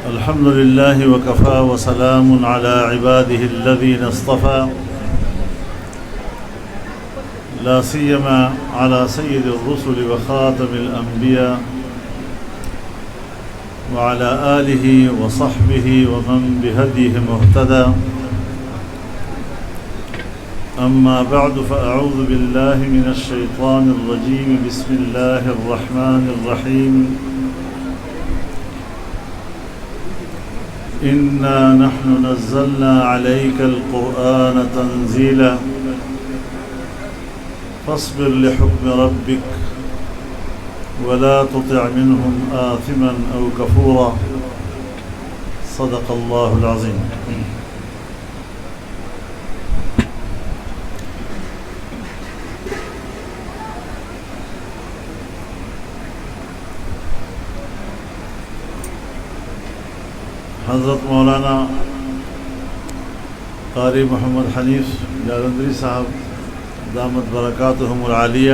الحمد لله وكفى وسلام على عباده الذين اصطفى لا سيما على سيد الرسل وخاتم الأنبياء وعلى آله وصحبه ومن بهديه مهتدى. أما بعد فأعوذ بالله من الشيطان الرجيم. بسم الله الرحمن الرحيم. إنا نحن نزلنا عليك القرآن تنزيلا فاصبر لحكم ربك ولا تطع منهم آثما أو كفورا. صدق الله العظيم. حضرت مولانا قاری محمد حنیف جالندری صاحب دامت برکاتہم العالیہ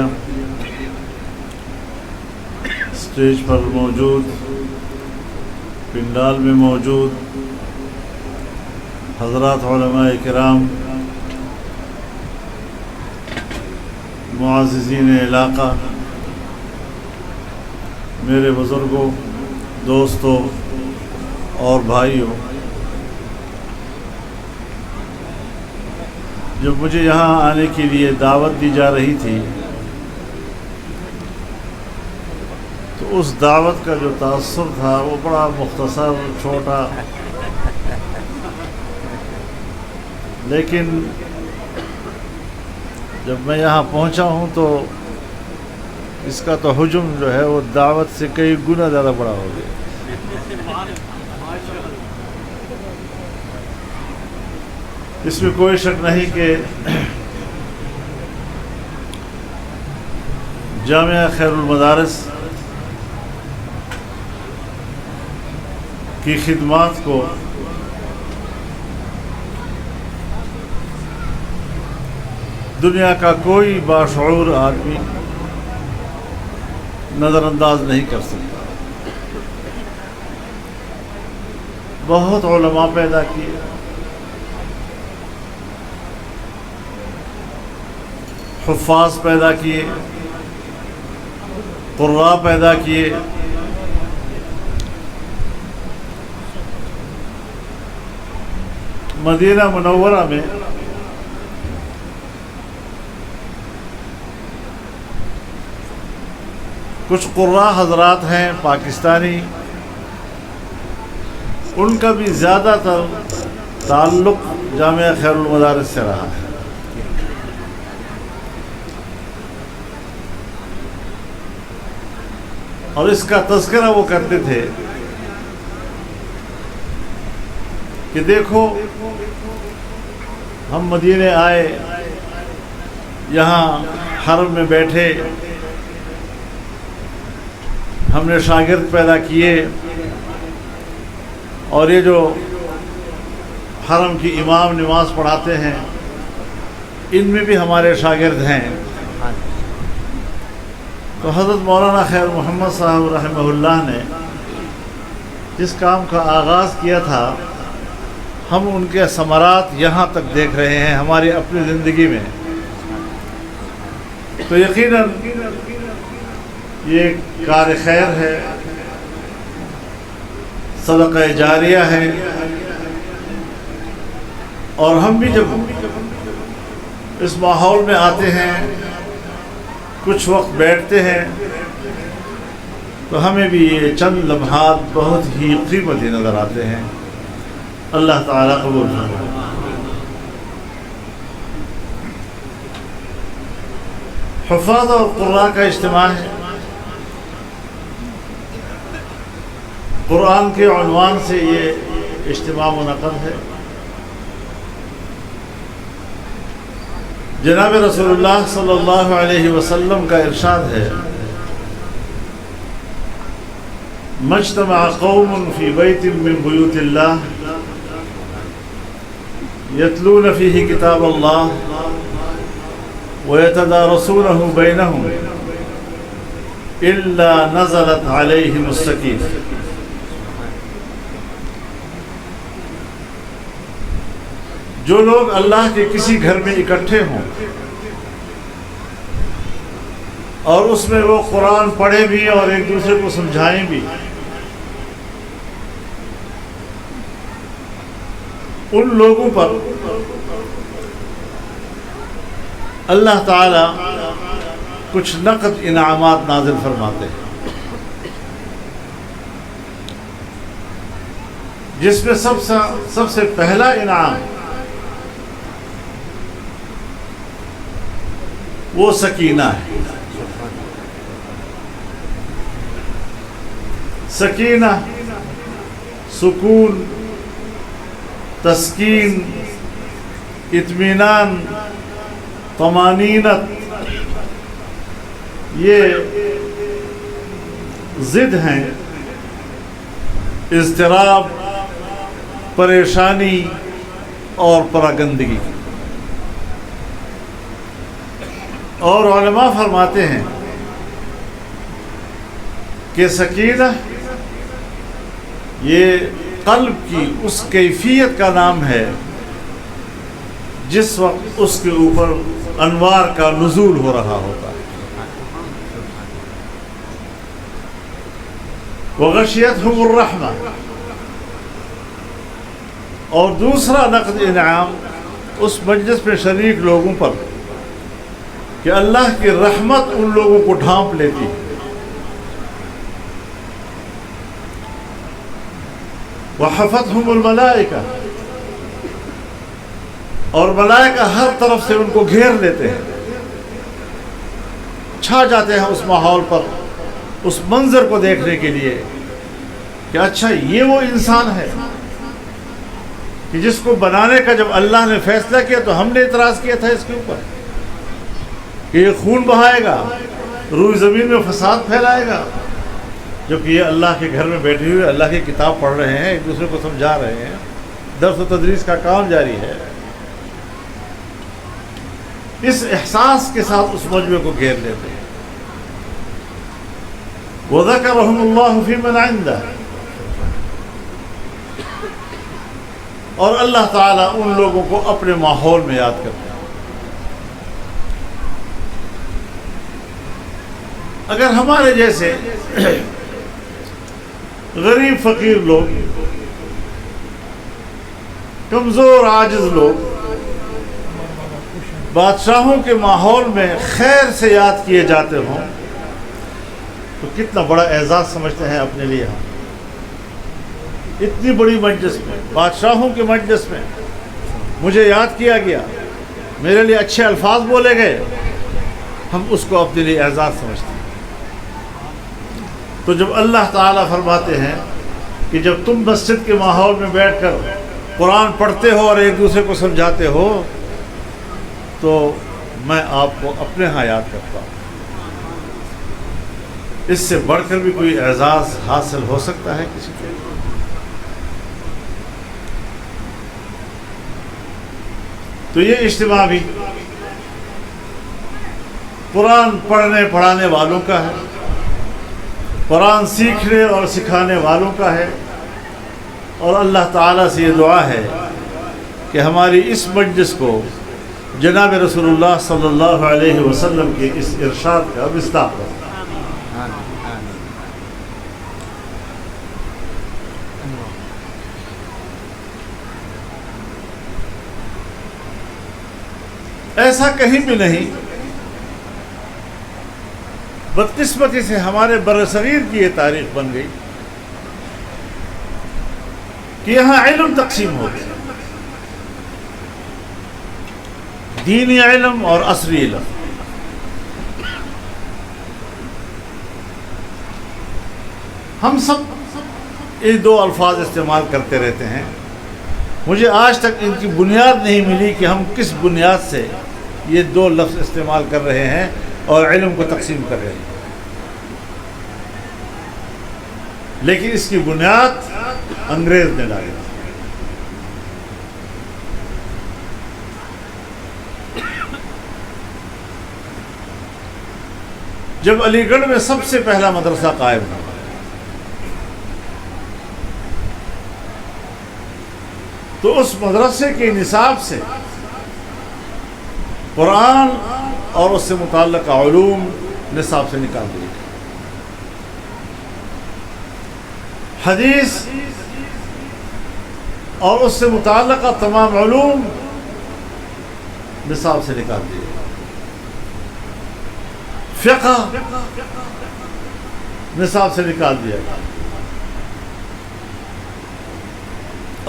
اسٹیج پر موجود، پنڈال میں موجود حضرات علماء کرام، معززین علاقہ، میرے بزرگوں، دوستوں اور بھائیوں، جب مجھے یہاں آنے کے لیے دعوت دی جا رہی تھی تو اس دعوت کا جو تاثر تھا وہ بڑا مختصر چھوٹا، لیکن جب میں یہاں پہنچا ہوں تو اس کا تو حجم جو ہے وہ دعوت سے کئی گنا زیادہ بڑا ہو گیا۔ اس میں کوئی شک نہیں کہ جامعہ خیر المدارس کی خدمات کو دنیا کا کوئی باشعور آدمی نظر انداز نہیں کر سکتا۔ بہت علماء پیدا کیے، حفاظ پیدا کیے، قراء پیدا کیے، مدینہ منورہ میں کچھ قراء حضرات ہیں پاکستانی، ان کا بھی زیادہ تر تعلق جامعہ خیر المدارس سے رہا ہے۔ اور اس کا تذکرہ وہ کرتے تھے کہ دیکھو ہم مدینے آئے، یہاں حرم میں بیٹھے، ہم نے شاگرد پیدا کیے، اور یہ جو حرم کی امام نماز پڑھاتے ہیں ان میں بھی ہمارے شاگرد ہیں۔ تو حضرت مولانا خیر محمد صاحب رحمہ اللہ نے جس کام کا آغاز کیا تھا، ہم ان کے ثمرات یہاں تک دیکھ رہے ہیں ہماری اپنی زندگی میں۔ تو یقیناً یہ کار خیر ہے، صدقہ جاریہ ہے، اور ہم بھی جب اس ماحول میں آتے ہیں، کچھ وقت بیٹھتے ہیں، تو ہمیں بھی یہ چند لمحات بہت ہی قیمتی نظر آتے ہیں۔ اللہ تعالیٰ قبول فرمائے۔ حفاظ اور قراء کا اجتماع ہے۔ قرآن کے عنوان سے یہ اجتماع منعقد ہے۔ جناب رسول اللہ صلی اللہ علیہ وسلم کا ارشاد ہے، مجتمع قوم فی بیت من بیوت اللہ یتلون فیہ کتاب اللہ وَيَتَدَارَسُونَهُ بَيْنَهُمْ إِلَّا نَزَلَتْ عَلَيْهِمُ السَّكِينَةُ۔ جو لوگ اللہ کے کسی گھر میں اکٹھے ہوں اور اس میں وہ قرآن پڑھیں بھی اور ایک دوسرے کو سمجھائیں بھی، ان لوگوں پر اللہ تعالی کچھ نقد انعامات نازل فرماتے ہیں، جس میں سب سے پہلا انعام وہ سکینہ ہے۔ سکینہ، سکون، تسکین، اطمینان، طمانینت، یہ ضد ہیں اضطراب، پریشانی اور پراگندگی۔ اور علماء فرماتے ہیں کہ سکینہ یہ قلب کی اس کیفیت کا نام ہے جس وقت اس کے اوپر انوار کا نزول ہو رہا ہوتا ہے۔ وغشیتہم الرحمہ۔ اور دوسرا نقد انعام اس مجلس میں شریک لوگوں پر کہ اللہ کی رحمت ان لوگوں کو ڈھانپ لیتی ہے۔ وحفتہم الملائکہ۔ اور ملائکہ ہر طرف سے ان کو گھیر لیتے ہیں، چھا جاتے ہیں اس ماحول پر، اس منظر کو دیکھنے کے لیے کہ اچھا یہ وہ انسان ہے کہ جس کو بنانے کا جب اللہ نے فیصلہ کیا تو ہم نے اعتراض کیا تھا اس کے اوپر کہ یہ خون بہائے گا، روئے زمین میں فساد پھیلائے گا، جبکہ یہ اللہ کے گھر میں بیٹھے ہوئے اللہ کی کتاب پڑھ رہے ہیں، ایک دوسرے کو سمجھا رہے ہیں، درس و تدریس کا کام جاری ہے۔ اس احساس کے ساتھ اس مجمع کو گھیر لیتے ہیں۔ وَذَكَرَهُمُ اللَّهُ فِي مَنْ عِنْدَهُ۔ اور اللہ تعالیٰ ان لوگوں کو اپنے ماحول میں یاد کرتے ہیں۔ اگر ہمارے جیسے غریب فقیر لوگ، کمزور عاجز لوگ بادشاہوں کے ماحول میں خیر سے یاد کیے جاتے ہوں تو کتنا بڑا اعزاز سمجھتے ہیں اپنے لیے ہم۔ اتنی بڑی مجلس میں، بادشاہوں کے مجلس میں مجھے یاد کیا گیا، میرے لیے اچھے الفاظ بولے گئے، ہم اس کو اپنے لیے اعزاز سمجھتے ہیں۔ تو جب اللہ تعالیٰ فرماتے ہیں کہ جب تم مسجد کے ماحول میں بیٹھ کر قرآن پڑھتے ہو اور ایک دوسرے کو سمجھاتے ہو تو میں آپ کو اپنے ہاں یاد کرتا ہوں۔ اس سے بڑھ کر بھی کوئی اعزاز حاصل ہو سکتا ہے کسی کو؟ تو یہ اجتماع بھی قرآن پڑھنے پڑھانے والوں کا ہے، قرآن سیکھنے اور سکھانے والوں کا ہے، اور اللہ تعالیٰ سے یہ دعا ہے کہ ہماری اس مجلس کو جناب رسول اللہ صلی اللہ علیہ وسلم کے اس ارشاد کا مصداق ہو۔ ایسا کہیں بھی نہیں، بدقسمتی سے ہمارے برصغیر کی یہ تاریخ بن گئی کہ یہاں علم تقسیم ہو گیا، دینی علم اور عصری علم۔ ہم سب یہ دو الفاظ استعمال کرتے رہتے ہیں، مجھے آج تک ان کی بنیاد نہیں ملی کہ ہم کس بنیاد سے یہ دو لفظ استعمال کر رہے ہیں اور علم کو تقسیم کر رہے ہیں، لیکن اس کی بنیاد انگریز نے ڈالی۔ جب علی گڑھ میں سب سے پہلا مدرسہ قائم ہوا، تو اس مدرسے کے نصاب سے قرآن اور اس سے متعلقہ علوم نصاب سے نکال دیے گئے، حدیث اور اس سے متعلقہ تمام علوم نصاب سے نکال دیے گئے، فقہ نصاب سے نکال دیا گیا،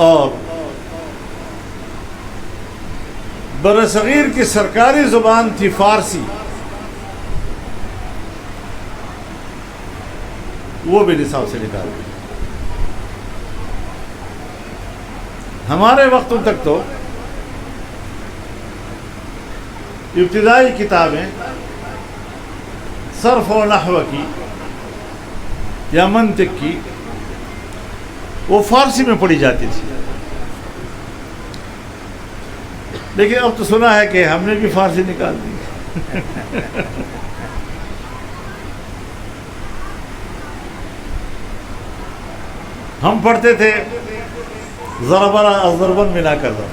اور برصغیر کی سرکاری زبان تھی فارسی، وہ بھی نصاب سے نکال دی۔ ہمارے وقتوں تک تو ابتدائی کتابیں صرف و نحو کی یا منطق کی وہ فارسی میں پڑھی جاتی تھی، لیکن اب تو سنا ہے کہ ہم نے بھی فارسی نکال دی۔ ہم پڑھتے تھے ضربنا ضربن ملا کر دو،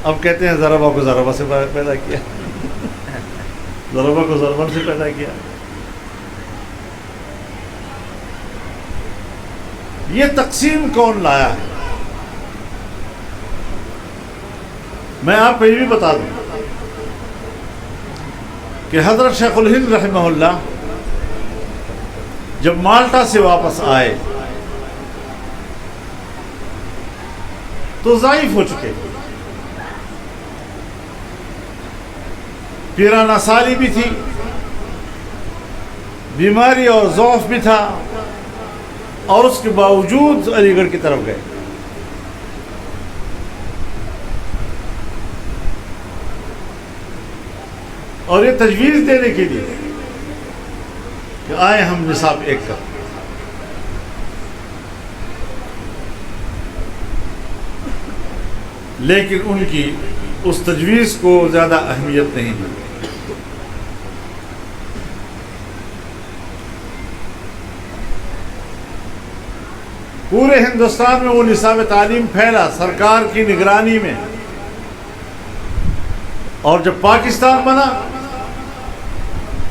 اب کہتے ہیں ضربہ کو ضربہ سے پیدا کیا، ضربہ کو ضربن سے پیدا کیا۔ یہ تقسیم کون لایا ہے؟ میں آپ کو یہ بھی بتا دوں کہ حضرت شیخ الہند رحمہ اللہ جب مالٹا سے واپس آئے تو ضعیف ہو چکے، پیرانہ سالی بھی تھی، بیماری اور ضعف بھی تھا، اور اس کے باوجود علی گڑھ کی طرف گئے۔ اور یہ تجویز دینے کے لیے کہ آئے ہم نصاب ایک کر، لیکن ان کی اس تجویز کو زیادہ اہمیت نہیں دی۔ پورے ہندوستان میں وہ نصاب تعلیم پھیلا سرکار کی نگرانی میں، اور جب پاکستان بنا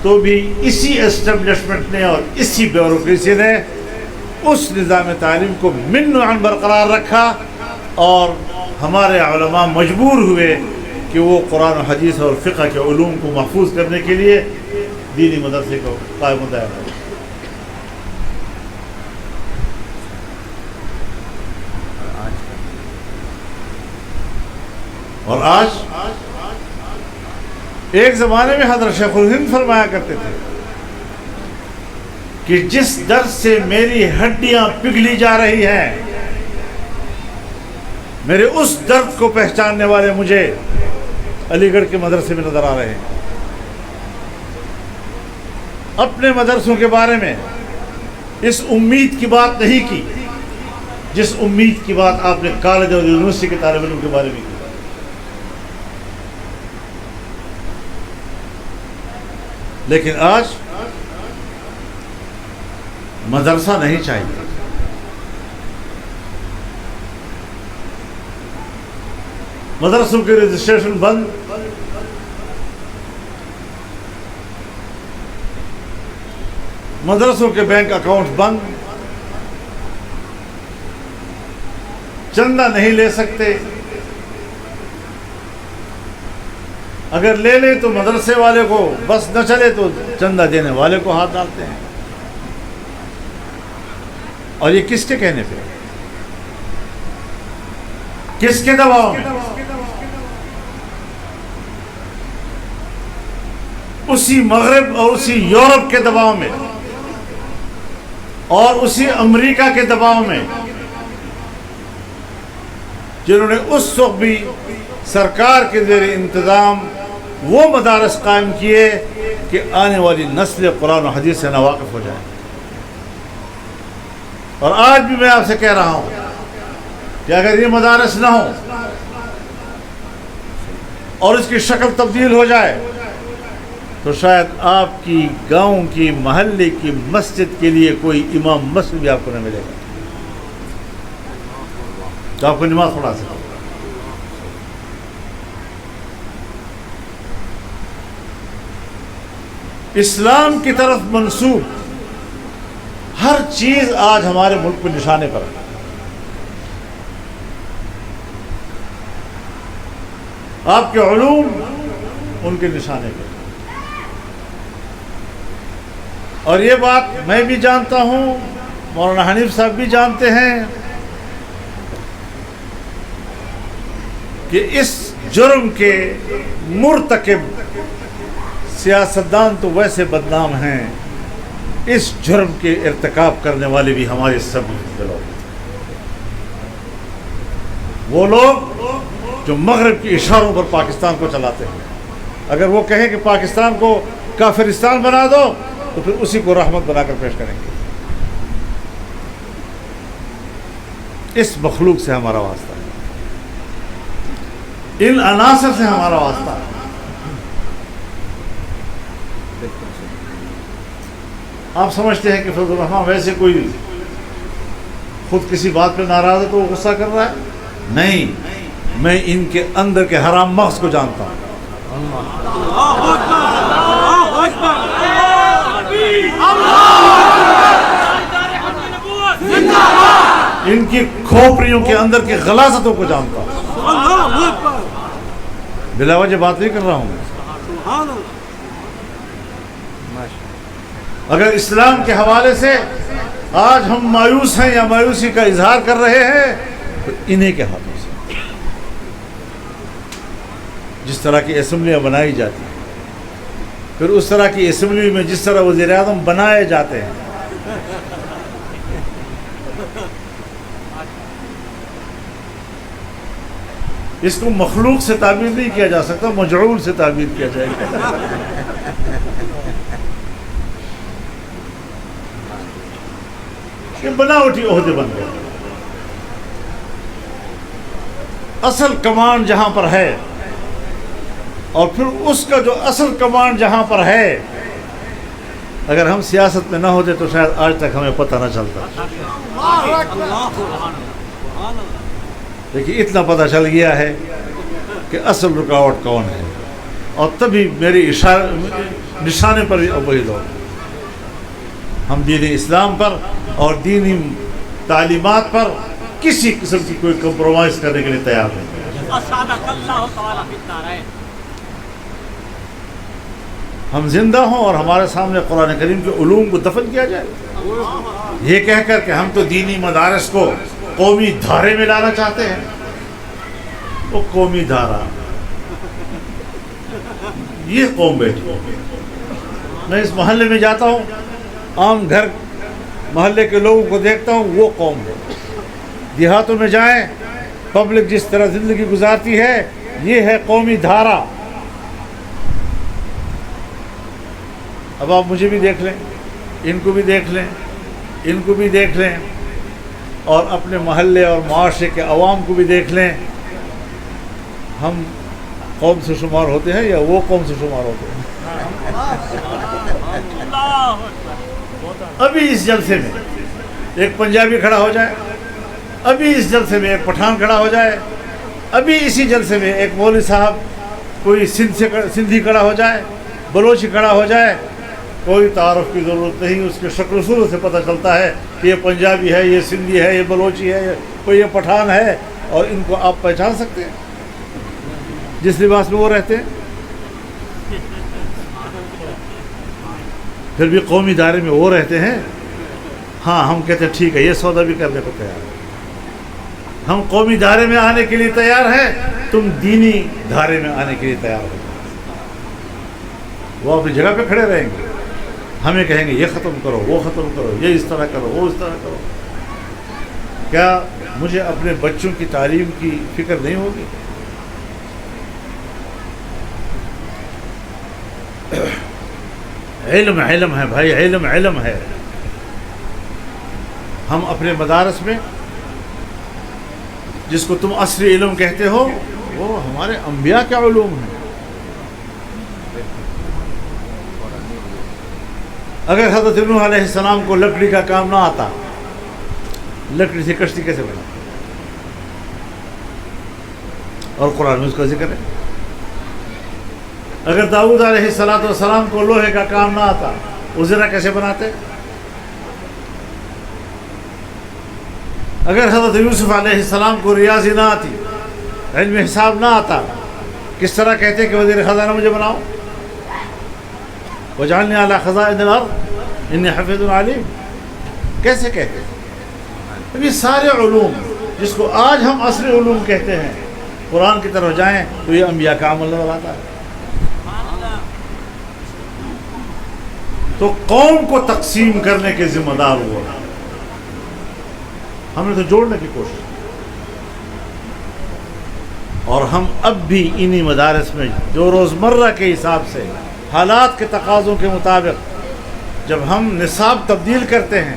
تو بھی اسی اسٹیبلشمنٹ نے اور اسی بیوروکریسی نے اس نظام تعلیم کو من نوعاً برقرار رکھا، اور ہمارے علماء مجبور ہوئے کہ وہ قرآن و حدیث اور فقہ کے علوم کو محفوظ کرنے کے لیے دینی مدرسے کو قائم و دائم کریں۔ اور آج ایک زمانے میں حضرت شیخ الہند فرمایا کرتے تھے کہ جس درد سے میری ہڈیاں پگھلی جا رہی ہیں، میرے اس درد کو پہچاننے والے مجھے علی گڑھ کے مدرسے میں نظر آ رہے ہیں۔ اپنے مدرسوں کے بارے میں اس امید کی بات نہیں کی جس امید کی بات آپ نے کالج اور یونیورسٹی کے طالب علم کے بارے میں کی۔ لیکن آج مدرسہ نہیں چاہیے، مدرسوں کے رجسٹریشن بند، مدرسوں کے بینک اکاؤنٹ بند، چندہ نہیں لے سکتے، اگر لے لیں تو مدرسے والے کو، بس نہ چلے تو چندہ دینے والے کو ہاتھ ڈالتے ہیں۔ اور یہ کس کے کہنے پہ، کس کے دباؤ میں؟ اسی مغرب اور اسی یورپ کے دباؤ میں، اور اسی امریکہ کے دباؤ میں، جنہوں نے اس وقت بھی سرکار کے زیر انتظام وہ مدارس قائم کیے کہ آنے والی نسل قرآن و حدیث سے ناواقف ہو جائے۔ اور آج بھی میں آپ سے کہہ رہا ہوں کہ اگر یہ مدارس نہ ہوں اور اس کی شکل تبدیل ہو جائے تو شاید آپ کی گاؤں کی، محلے کی مسجد کے لیے کوئی امام مسجد بھی آپ کو نہ ملے گا۔ تو آپ کو نماز پڑھا سکتے. اسلام کی طرف منسوب ہر چیز آج ہمارے ملک میں نشانے پر ہے. آپ کے علوم ان کے نشانے پر. اور یہ بات میں بھی جانتا ہوں، مولانا حنیف صاحب بھی جانتے ہیں کہ اس جرم کے مرتکب سیاستدان تو ویسے بدنام ہیں، اس جرم کے ارتکاب کرنے والے بھی ہمارے سب لوگ، وہ لوگ جو مغرب کے اشاروں پر پاکستان کو چلاتے ہیں. اگر وہ کہیں کہ پاکستان کو کافرستان بنا دو تو پھر اسی کو رحمت بنا کر پیش کریں گے. اس مخلوق سے ہمارا واسطہ ہے، ان عناصر سے ہمارا واسطہ ہے. آپ سمجھتے ہیں کہ فضل الرحمان ویسے کوئی خود کسی بات پہ ناراض ہے تو وہ غصہ کر رہا ہے؟ نہیں، میں ان کے اندر کے حرام مغز کو جانتا ہوں. ان کی کھوپڑیوں کے اندر کی غلاظتوں کو جانتا ہوں. بلا وجہ بات نہیں کر رہا ہوں. اگر اسلام کے حوالے سے آج ہم مایوس ہیں یا مایوسی کا اظہار کر رہے ہیں تو انہیں کے ہاتھوں سے. جس طرح کی اسمبلیاں بنائی جاتی ہیں، پھر اس طرح کی اسمبلی میں جس طرح وزیر اعظم بنائے جاتے ہیں، اس کو مخلوق سے تعبیر نہیں کیا جا سکتا، مجعول سے تعبیر کیا جائے گا. یہ بناوٹی عہدے بن گئے. اصل کمانڈ جہاں پر ہے، اور پھر اس کا جو اصل کمانڈ جہاں پر ہے، اگر ہم سیاست میں نہ ہوتے تو شاید آج تک ہمیں پتہ نہ چلتا. لیکن اتنا پتہ چل گیا ہے کہ اصل رکاوٹ کون ہے، اور تبھی میری نشانے پر وہی لوگ. ہم دین اسلام پر اور دینی تعلیمات پر کسی قسم کی کوئی کمپرومائز کرنے کے لیے تیار نہیں. ہم زندہ ہوں اور ہمارے سامنے قرآن کریم کے علوم کو دفن کیا جائے، یہ کہہ کر کہ ہم تو دینی مدارس کو قومی دھارے میں لانا چاہتے ہیں. وہ قومی دھارا، یہ قوم بیٹھی. میں اس محلے میں جاتا ہوں، عام گھر محلے کے لوگوں کو دیکھتا ہوں، وہ قوم ہے. دیہاتوں میں جائیں، پبلک جس طرح زندگی گزارتی ہے، یہ ہے قومی دھارا. اب آپ مجھے بھی دیکھ لیں، ان کو بھی دیکھ لیں، ان کو بھی دیکھ لیں، اور اپنے محلے اور معاشرے کے عوام کو بھی دیکھ لیں. ہم قوم سے شمار ہوتے ہیں یا وہ قوم سے شمار ہوتے ہیں؟ ابھی اس جلسے میں ایک پنجابی کھڑا ہو جائے، ابھی اس جلسے میں ایک پٹھان کھڑا ہو جائے، ابھی اسی جلسے میں ایک مولوی صاحب کوئی سندھی کھڑا ہو جائے، بلوچی کھڑا ہو جائے، کوئی تعارف کی ضرورت نہیں. اس کے شکل و صورت سے پتہ چلتا ہے کہ یہ پنجابی ہے، یہ سندھی ہے، یہ بلوچی ہے، کوئی یہ پٹھان ہے. اور ان کو آپ پہچان سکتے ہیں جس لباس میں وہ رہتے ہیں. پھر بھی قومی دائرے میں وہ رہتے ہیں. ہاں، ہم کہتے ہیں ٹھیک ہے، یہ سودا بھی کرنے کو تیار ہے. ہم قومی دھارے میں آنے کے لیے تیار ہیں، تم دینی دھارے میں آنے کے لیے تیار ہو. وہ اپنی جگہ پہ کھڑے رہیں گے، ہمیں کہیں گے یہ ختم کرو، وہ ختم کرو، یہ اس طرح کرو، وہ اس طرح کرو. کیا مجھے اپنے بچوں کی تعلیم کی فکر نہیں ہوگی؟ علم علم ہے بھائی، علم علم ہے. ہم اپنے مدارس میں جس کو تم عصری علم کہتے ہو، وہ ہمارے انبیاء کے علوم ہیں. اگر حضرت نوح علیہ السلام کو لکڑی کا کام نہ آتا، لکڑی سے کشتی کیسے بنا؟ اور قرآن میں اس کا ذکر ہے. اگر داؤد علیہ السلام کو لوہے کا کام نہ آتا وہ زنا کیسے بناتے؟ اگر حضرت یوسف علیہ السلام کو ریاضی نہ آتی، علم حساب نہ آتا، کس طرح کہتے کہ وزیر خزانہ مجھے بناؤ؟ وَاجْعَلْنِي عَلَىٰ خَزَائِنِ الْأَرْضِ إِنِّي حَفِيظٌ عَلِيمٌ. کیسے کہتے؟ یہ سارے علوم جس کو آج ہم عصری علوم کہتے ہیں، قرآن کی طرف جائیں تو یہ انبیاء کا عمل نظر آتا ہے. تو قوم کو تقسیم کرنے کے ذمہ دار ہوا، ہم نے تو جوڑنے کی کوشش کی. اور ہم اب بھی انہی مدارس میں جو روزمرہ کے حساب سے حالات کے تقاضوں کے مطابق جب ہم نصاب تبدیل کرتے ہیں،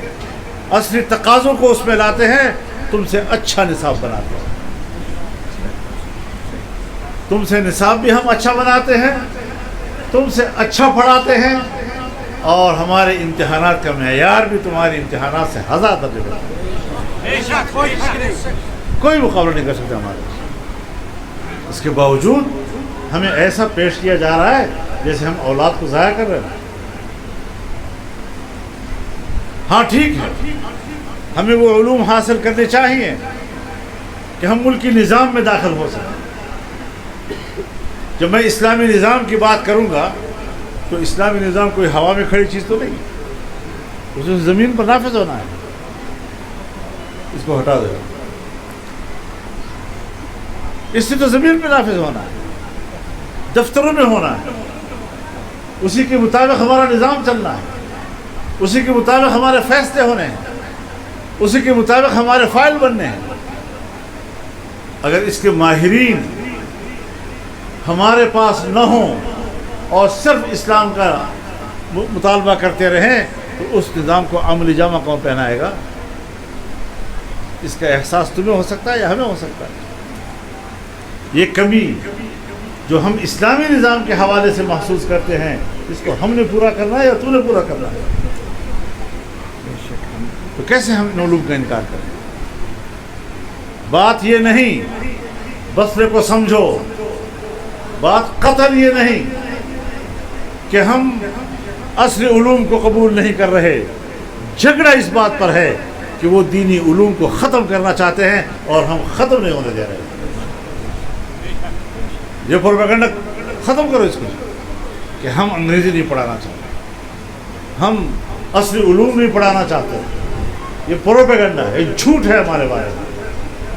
عصری تقاضوں کو اس میں لاتے ہیں، تم سے اچھا نصاب بناتے ہیں. تم سے نصاب بھی ہم اچھا بناتے ہیں، تم سے اچھا پڑھاتے ہیں، اور ہمارے امتحانات کا معیار بھی تمہارے امتحانات سے 1000 درجے بڑھتا ہے. کوئی مقابلہ نہیں کر سکتا ہمارے. اس کے باوجود ہمیں ایسا پیش کیا جا رہا ہے جیسے ہم اولاد کو ضائع کر رہے ہیں. ہاں ٹھیک ہے، ہمیں وہ علوم حاصل کرنے چاہیے کہ ہم ملکی نظام میں داخل ہو سکیں. جب میں اسلامی نظام کی بات کروں گا تو اسلامی نظام کوئی ہوا میں کھڑی چیز تو نہیں، اسے زمین پر نافذ ہونا ہے. اس کو ہٹا دو، اس سے تو زمین پہ نافذ ہونا ہے، دفتروں میں ہونا ہے. اسی کے مطابق ہمارا نظام چلنا ہے، اسی کے مطابق ہمارے فیصلے ہونے ہیں، اسی کے مطابق ہمارے فائل بننے ہیں. اگر اس کے ماہرین ہمارے پاس نہ ہوں اور صرف اسلام کا مطالبہ کرتے رہیں تو اس نظام کو عملی جامہ کون پہنائے گا؟ اس کا احساس تمہیں ہو سکتا ہے یا ہمیں ہو سکتا ہے. یہ کمی جو ہم اسلامی نظام کے حوالے سے محسوس کرتے ہیں، اس کو ہم نے پورا کرنا ہے یا تو نے پورا کرنا ہے؟ تو کیسے ہم ان علوم کا انکار کریں؟ بات یہ نہیں بصرے کو سمجھو، بات قطعاً یہ نہیں کہ ہم عصری علوم کو قبول نہیں کر رہے. جھگڑا اس بات پر ہے کہ وہ دینی علوم کو ختم کرنا چاہتے ہیں اور ہم ختم نہیں ہونے دے رہے. یہ پروپیگنڈا ختم کرو اس کو کہ ہم انگریزی نہیں پڑھانا چاہتے، ہم عصری علوم نہیں پڑھانا چاہتے. یہ پروپیگنڈا ہے، یہ جھوٹ ہے ہمارے بارے میں.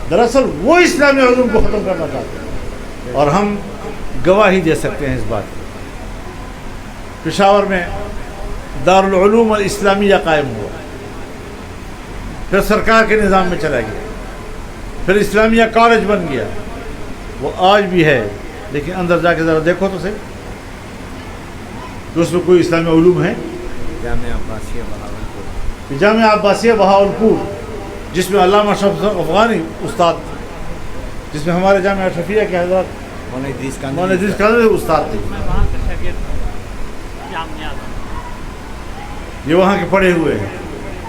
دراصل وہ اسلامی علوم کو ختم کرنا چاہتے ہیں اور ہم گواہی دے سکتے ہیں اس بات کی. پشاور میں دارالعلوم الاسلامیہ قائم ہوا، پھر سرکار کے نظام میں چلا گیا، پھر اسلامیہ کالج بن گیا. وہ آج بھی ہے، لیکن اندر جا کے ذرا دیکھو تو صحیح کہ اس میں کوئی اسلامی علوم ہے. جامعہ عباسیہ بہاولپور، جس میں علامہ اشرف افغانی استاد، جس میں ہمارے جامعہ اشرفیہ کے حضرات مولانا ادریس قادری استاد تھے، یہ وہاں کے پڑھے ہوئے ہیں.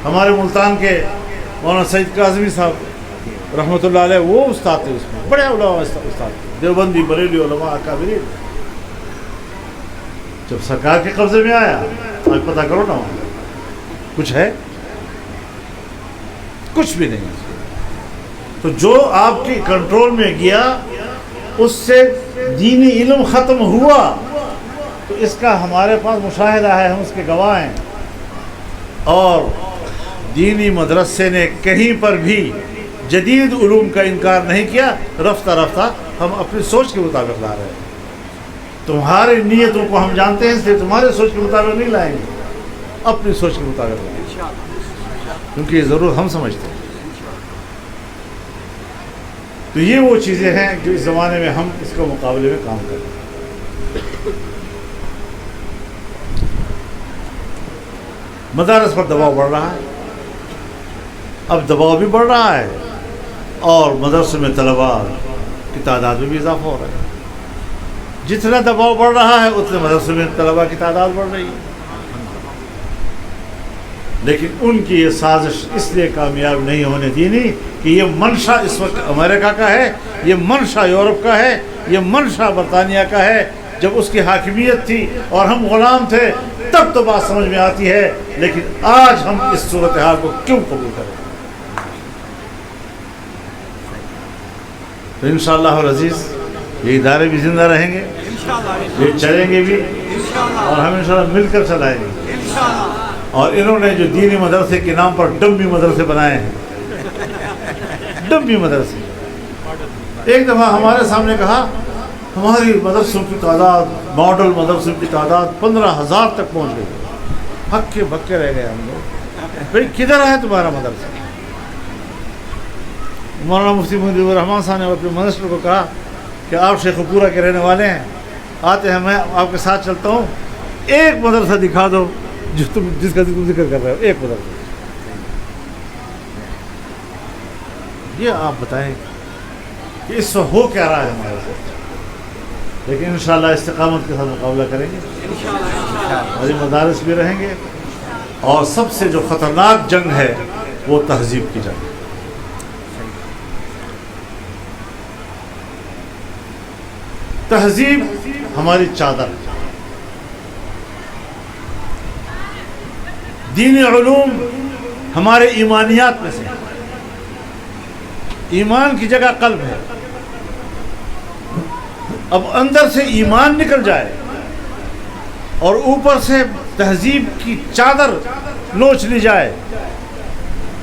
ہمارے ملتان کے مولانا سعید کاظمی صاحب رحمۃ اللہ علیہ وہ استاد تھے، اس میں بڑے علماء استاد تھے، دیوبندی بریلی علماء اکابرین. جب سرکار کے قبضے میں آیا، آج پتہ کرو نا کچھ ہے؟ کچھ بھی نہیں. تو جو آپ کی کنٹرول میں گیا اس سے دینی علم ختم ہوا، تو اس کا ہمارے پاس مشاہدہ ہے، ہم اس کے گواہ ہیں. اور دینی مدرسے نے کہیں پر بھی جدید علوم کا انکار نہیں کیا. رفتہ رفتہ ہم اپنی سوچ کے مطابق لا رہے ہیں. تمہاری نیتوں کو ہم جانتے ہیں، اس لیے تمہارے سوچ کے مطابق نہیں لائیں گے، اپنی سوچ کے مطابق لائیں گے، کیونکہ یہ ضرور ہم سمجھتے ہیں. تو یہ وہ چیزیں ہیں جو اس زمانے میں ہم اس کے مقابلے میں کام کریں. مدارس پر دباؤ بڑھ رہا ہے، اب دباؤ بھی بڑھ رہا ہے، اور مدرسے میں طلباء کی تعداد میں بھی اضافہ ہو رہا ہے. جتنا دباؤ بڑھ رہا ہے اتنے مدرسے میں طلباء کی تعداد بڑھ رہی ہے. لیکن ان کی یہ سازش اس لیے کامیاب نہیں ہونے دینی کہ یہ منشا اس وقت امریکہ کا ہے، یہ منشا یورپ کا ہے، یہ منشا برطانیہ کا ہے۔ جب اس کی حاکمیت تھی اور ہم غلام تھے تب تو بات سمجھ میں آتی ہے، لیکن آج ہم اس صورتحال کو کیوں قبول کریں؟ تو انشاءاللہ العزیز یہ ادارے بھی زندہ رہیں گے، یہ چلیں گے بھی، اور ہم انشاءاللہ مل کر چلائیں گے۔ اور انہوں نے جو دینی مدرسے کے نام پر ڈمی مدرسے بنائے ہیں، ڈمی مدرسے، ایک دفعہ ہمارے سامنے کہا ہماری مدرسوں کی تعداد، ماڈل مدرسوں کی تعداد 15,000 تک پہنچ گئی۔ ہکے بکے رہ گئے ہم لوگ، بھائی کدھر ہے تمہارا مدرسہ؟ مولانا مفتی مجیب الرحمان صاحب نے اپنے منسٹر کو کہا کہ آپ شیخ پورہ کے رہنے والے ہیں، آتے ہیں، میں آپ کے ساتھ چلتا ہوں، ایک مدرسہ دکھا دو جس کا تم ذکر کر رہے ہو، ایک مدرسہ۔ یہ آپ بتائیں کہ اس وقت ہو کیا رہا ہے ہمارے ساتھ، لیکن انشاءاللہ استقامت کے ساتھ مقابلہ کریں گے، ہماری مدارس بھی رہیں گے، اور سب سے جو خطرناک جنگ ہے وہ تہذیب کی جنگ ہے۔ تہذیب ہماری چادر، دینی علوم ہمارے ایمانیات میں سے، ایمان کی جگہ قلب ہے۔ اب اندر سے ایمان نکل جائے اور اوپر سے تہذیب کی چادر نوچ لی جائے،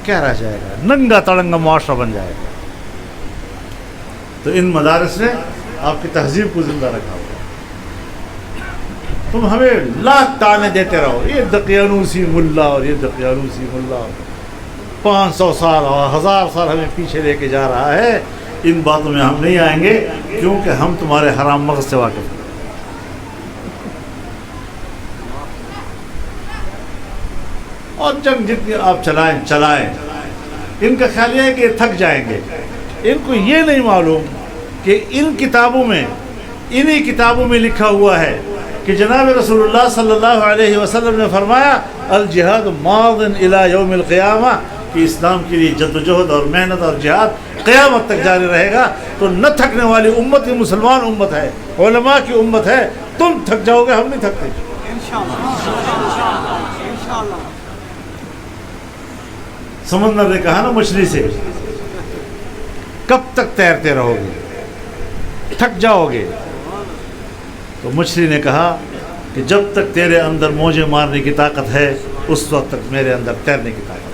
کیا رہ جائے گا؟ ننگا تڑنگا معاشرہ بن جائے گا۔ تو ان مدارس نے آپ کی تہذیب کو زندہ رکھا ہوا۔ تم ہمیں لاکھ تانے دیتے رہو، یہ دقیانوسی ملا اور یہ دقیانوسی ملا 500 سال اور 1000 سال ہمیں پیچھے لے کے جا رہا ہے، ان باتوں میں ہم نہیں آئیں گے، کیونکہ ہم تمہارے حرام مغز سے واقف ہیں۔ اور جنگ جتنی آپ چلائیں، ان کا خیال یہ ہے کہ تھک جائیں گے۔ ان کو یہ نہیں معلوم کہ ان کتابوں میں، انہی کتابوں میں لکھا ہوا ہے کہ جناب رسول اللہ صلی اللہ علیہ وسلم نے فرمایا الجہاد ماض الی یوم القیامہ، کہ اسلام کے لیے جد و جہد اور محنت اور جہاد قیامت تک جاری رہے گا۔ تو نہ تھکنے والی امت یہ مسلمان امت ہے، علماء کی امت ہے۔ تم تھک جاؤ گے، ہم نہیں تھکتے۔ سمندر نے کہا نا مچھلی سے، کب تک تیرتے رہو گے، تھک جاؤ گے؟ تو مچھلی نے کہا کہ جب تک تیرے اندر موجیں مارنے کی طاقت ہے اس وقت تک میرے اندر تیرنے کی طاقت ہے۔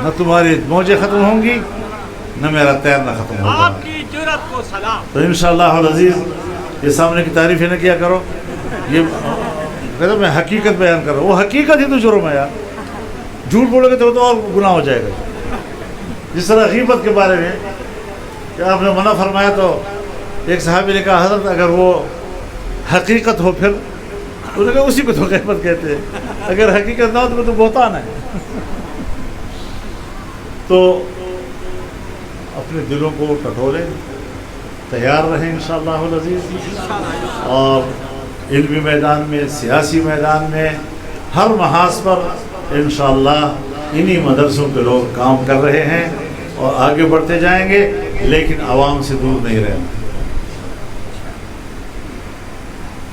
نہ تمہاری موجیں ختم ہوں گی، نہ میرا تیرنا ختم ہوگا۔ آپ کی جرأت کو سلام۔ تو انشاءاللہ العزیز یہ سامنے کی تعریف ہی نہ کیا کرو، یہ کہتا میں حقیقت بیان کر رہا ہوں، وہ حقیقت ہی تو جرم ہے یار، جھوٹ بولو گے تو اور گناہ ہو جائے گا۔ جس طرح غیبت کے بارے میں کہ آپ نے منع فرمایا، تو ایک صحابی نے کہا حضرت اگر وہ حقیقت ہو پھر؟ انہوں نے کہا اسی کو تو غیبت کہتے ہیں، اگر حقیقت نہ ہو تو بہتان ہے۔ تو اپنے دلوں کو ٹٹولیں، تیار رہیں انشاءاللہ العزیز، اور علمی میدان میں، سیاسی میدان میں، ہر محاذ پر انشاءاللہ انہی مدرسوں کے لوگ کام کر رہے ہیں اور آگے بڑھتے جائیں گے، لیکن عوام سے دور نہیں رہنا۔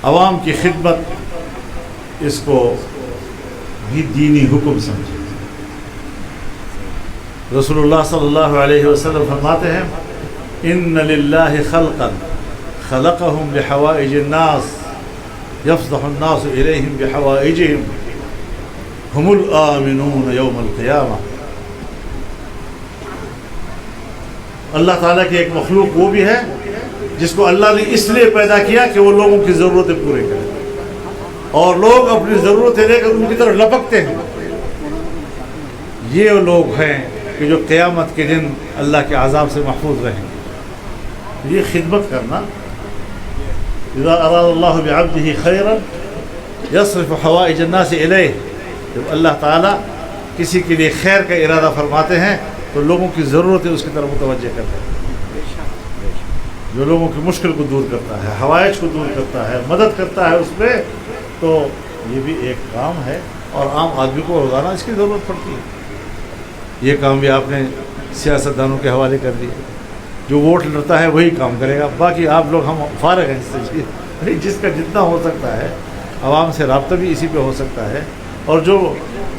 عوام کی خدمت، اس کو بھی دینی حکم سمجھے۔ رسول اللہ صلی اللہ علیہ وسلم فرماتے ہیں ان للہ خلقا خلقهم بحوائج الناس یفضح الناس الیہم بحوائجہم ہم الآمنون یوم القیامہ۔ اللہ تعالیٰ کی ایک مخلوق وہ بھی ہے جس کو اللہ نے اس لیے پیدا کیا کہ وہ لوگوں کی ضرورتیں پورے کرے، اور لوگ اپنی ضرورتیں لے کر ان کی طرف لپکتے ہیں۔ یہ لوگ ہیں کہ جو قیامت کے دن اللہ کے عذاب سے محفوظ رہیں گے۔ یہ خدمت کرنا، اذا اراد اللہ بعبدہ خیرا یصرف حوائج الناس الیہ، جب اللہ تعالیٰ کسی کے لیے خیر کا ارادہ فرماتے ہیں تو لوگوں کی ضرورتیں اس کی طرف متوجہ کرتے ہیں۔ جو لوگوں کی مشکل کو دور کرتا ہے، حوائج کو دور کرتا ہے، مدد کرتا ہے اس پہ، تو یہ بھی ایک کام ہے اور عام آدمی کو روزانہ اس کی ضرورت پڑتی ہے. یہ کام بھی آپ نے سیاستدانوں کے حوالے کر دیا. جو ووٹ لڑتا ہے وہی کام کرے گا, باقی آپ لوگ ہم فارغ ہیں اس سے. جس کا جتنا ہو سکتا ہے عوام سے رابطہ بھی اسی پہ ہو سکتا ہے, اور جو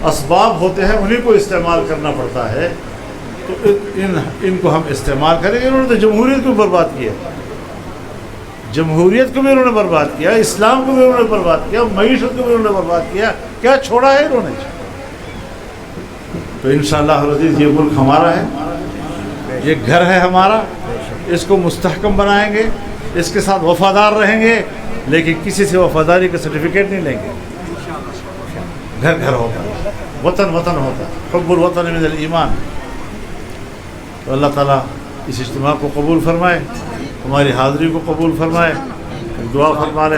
اسباب ہوتے ہیں انہیں کو استعمال کرنا پڑتا ہے. تو ان کو ہم استعمال کریں گے. انہوں نے تو جمہوریت کو برباد کیا, جمہوریت کو بھی انہوں نے برباد کیا, اسلام کو بھی انہوں نے برباد کیا, معیشت کو بھی انہوں نے برباد کیا. کیا چھوڑا ہے انہوں نے؟ تو انشاءاللہ العزیز یہ ملک ہمارا ہے, یہ گھر ہے ہمارا, اس کو مستحکم بنائیں گے, اس کے ساتھ وفادار رہیں گے, لیکن کسی سے وفاداری کا سرٹیفکیٹ نہیں لیں گے. گھر گھر ہوگا, وطن وطن ہوگا, حب الوطن من الایمان. تو اللہ تعالیٰ اس اجتماع کو قبول فرمائے, ہماری حاضری کو قبول فرمائے. دعا فرما لیں.